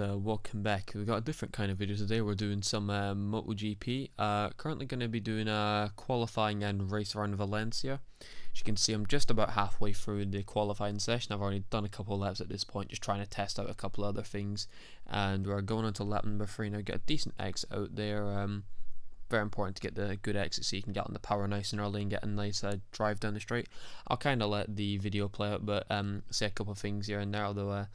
welcome back. We've got a different kind of video today. We're doing some MotoGP. Currently going to be doing a qualifying and race around Valencia. As you can see, I'm just about halfway through the qualifying session. I've already done a couple of laps at this point, just trying to test out a couple of other things. And we're going on to lap number 3 now. Get a decent exit out there. Very important to get the good exit so you can get on the power nice and early and get a nice drive down the straight. I'll kind of let the video play out, but say a couple of things here and there, although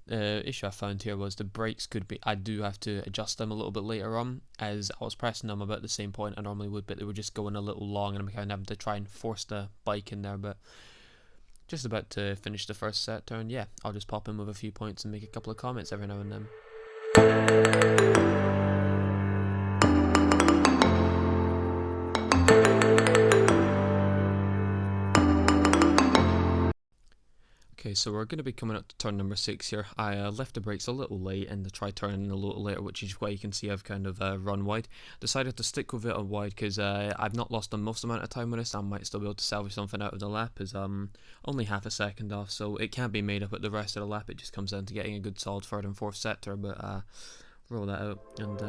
issue I found here was the brakes could be, I do have to adjust them a little bit later on, as I was pressing them about the same point I normally would, but they were just going a little long and I'm kind of having to try and force the bike in there. But just about to finish the first set turn, yeah, I'll just pop in with a few points and make a couple of comments every now and then. Okay, so we're going to be coming up to turn number 6 here. I left the brakes a little late and tried turning a little later, which is why you can see I've kind of run wide. Decided to stick with it on wide because I've not lost the most amount of time with this. I might still be able to salvage something out of the lap, as only half a second off, so it can't be made up at the rest of the lap. It just comes down to getting a good solid third and fourth sector, but roll that out and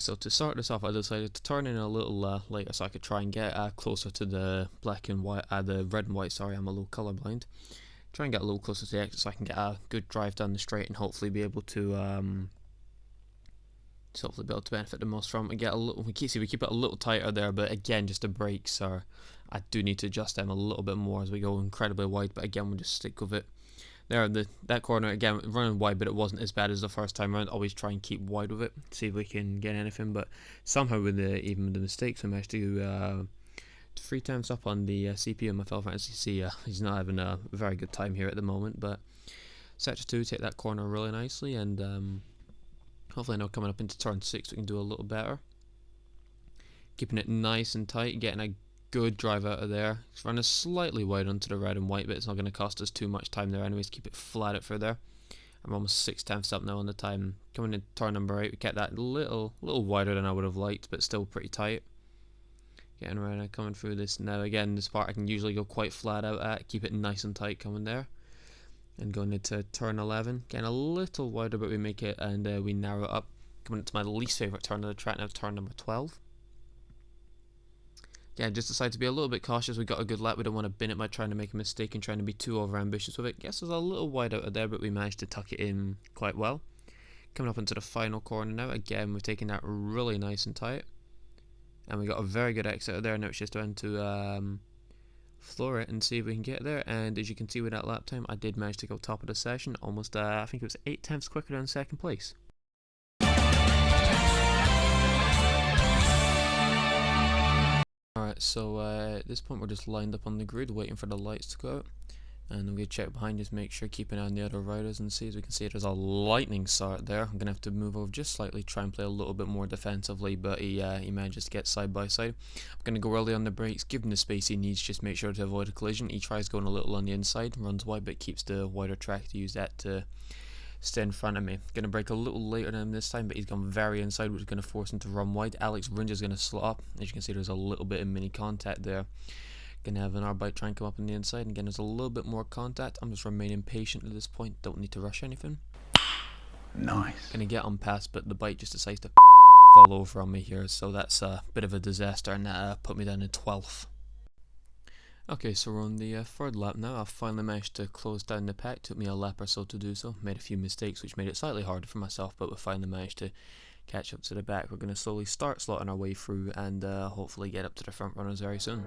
so to start this off, I decided to turn in a little later so I could try and get closer to the black and white, the red and white. Sorry, I'm a little colorblind. Try and get a little closer to the exit so I can get a good drive down the straight and hopefully be able to benefit the most from it. Get a little. We keep it a little tighter there, but again, just the brakes are. I do need to adjust them a little bit more as we go incredibly wide. But again, we'll just stick with it. There, that corner again running wide, but it wasn't as bad as the first time around. Always try and keep wide with it, see if we can get anything. But somehow with even with the mistakes, we managed to 3 times up on the CPU on my fellow friend. As you see, he's not having a very good time here at the moment. But sector 2, take that corner really nicely, and hopefully now coming up into turn 6 we can do a little better. Keeping it nice and tight, getting a good drive out of there. It's running slightly wide onto the red and white, but it's not going to cost us too much time there anyways. Keep it flat out for there. I'm almost 6/10 up now on the time. Coming in turn number 8, we get that little wider than I would have liked, but still pretty tight. Getting around and coming through this now. Again, this part I can usually go quite flat out at. Keep it nice and tight coming there. And going into turn 11, getting a little wider, but we make it and we narrow it up. Coming into my least favourite turn of the track now, turn number 12. Yeah, just decided to be a little bit cautious. We got a good lap. We don't want to bin it by trying to make a mistake and trying to be too over ambitious with it. Guess it was a little wide out of there, but we managed to tuck it in quite well. Coming up into the final corner now. Again, we're taking that really nice and tight. And we got a very good exit out of there. Now it's just down to floor it and see if we can get there. And as you can see with that lap time, I did manage to go top of the session. Almost, I think it was 8 tenths quicker than second place. Alright, so at this point we're just lined up on the grid waiting for the lights to go out, and I'm going to check behind us, make sure keep an eye on the other riders and see. As we can see, there's a lightning start there. I'm going to have to move over just slightly, try and play a little bit more defensively, but he manages to get side by side. I'm going to go early on the brakes, give him the space he needs, just make sure to avoid a collision. He tries going a little on the inside, runs wide, but keeps the wider track to use that to stay in front of me. Going to brake a little later than him this time, but he's gone very inside, which is going to force him to run wide. Alex Ringe is going to slot up. As you can see, there's a little bit of mini contact there. Going to have an R-bike try and come up on the inside, and again there's a little bit more contact. I'm just remaining patient at this point, don't need to rush anything. Nice. Going to get on past, but the bike just decides to fall over on me here, so that's a bit of a disaster, and that put me down in 12th. Okay, so we're on the third lap now. I've finally managed to close down the pack. Took me a lap or so to do so. Made a few mistakes, which made it slightly harder for myself, but we finally managed to catch up to the back. We're going to slowly start slotting our way through and hopefully get up to the front runners very soon.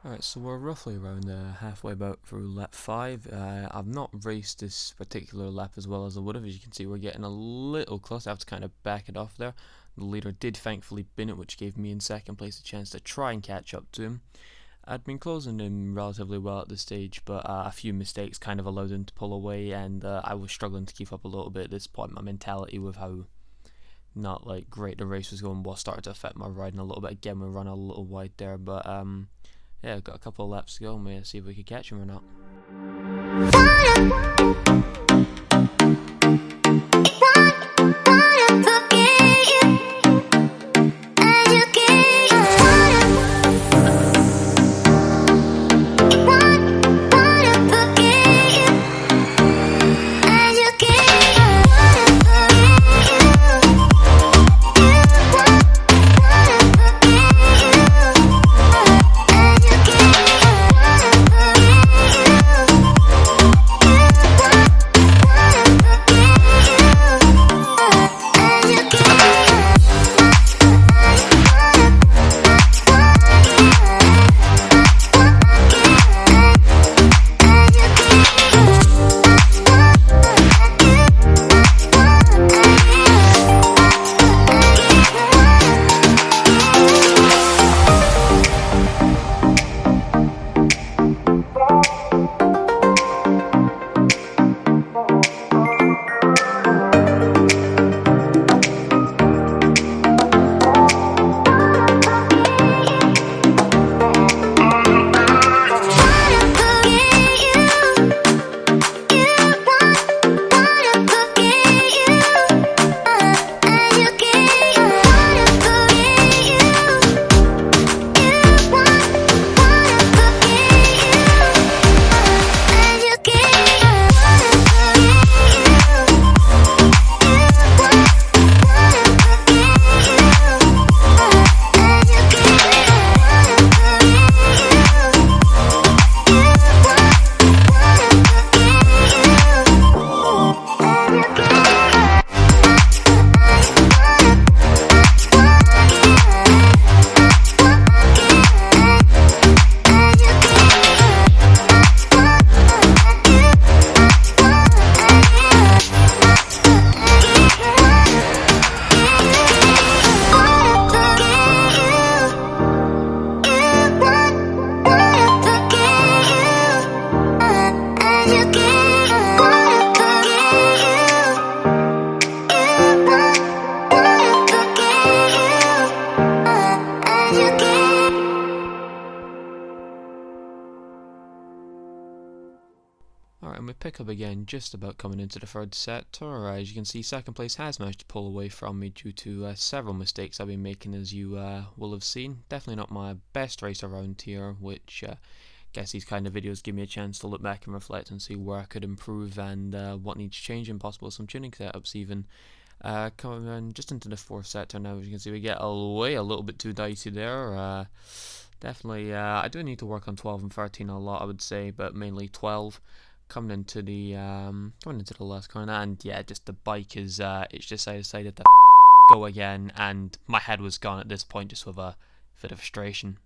Alright, so we're roughly around halfway about through lap 5. I've not raced this particular lap as well as I would have. As you can see, we're getting a little close. I have to kind of back it off there. The leader did thankfully bin it, which gave me in second place a chance to try and catch up to him. I'd been closing him relatively well at this stage, but a few mistakes kind of allowed him to pull away, and I was struggling to keep up a little bit at this point. My mentality with how not like great the race was going was starting to affect my riding a little bit. Again, we run a little wide there, but yeah, I've got a couple of laps to go and we'll see if we can catch him or not. pickup again just about coming into the third sector. As you can see, second place has managed to pull away from me due to several mistakes I've been making, as you will have seen. Definitely not my best race around here, which guess these kind of videos give me a chance to look back and reflect and see where I could improve and what needs changing, possible some tuning setups even. Coming in just into the fourth sector now, as you can see, we get away a little bit too dicey there. Definitely, I do need to work on 12 and 13 a lot, I would say, but mainly 12. Coming into the last corner, and yeah, just the bike is it's just I decided to go again, and my head was gone at this point, just with a bit of frustration.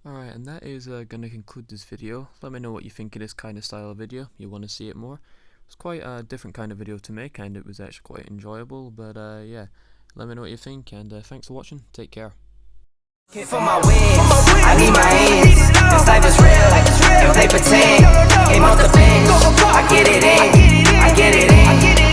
Alright, and that is going to conclude this video. Let me know what you think of this kind of style of video. You want to see it more? It's quite a different kind of video to make, and it was actually quite enjoyable. But yeah, let me know what you think, and thanks for watching. Take care. For my wins, I need my ends. This life is real, if they pretend. Came off the bench, I get it in, I get it in.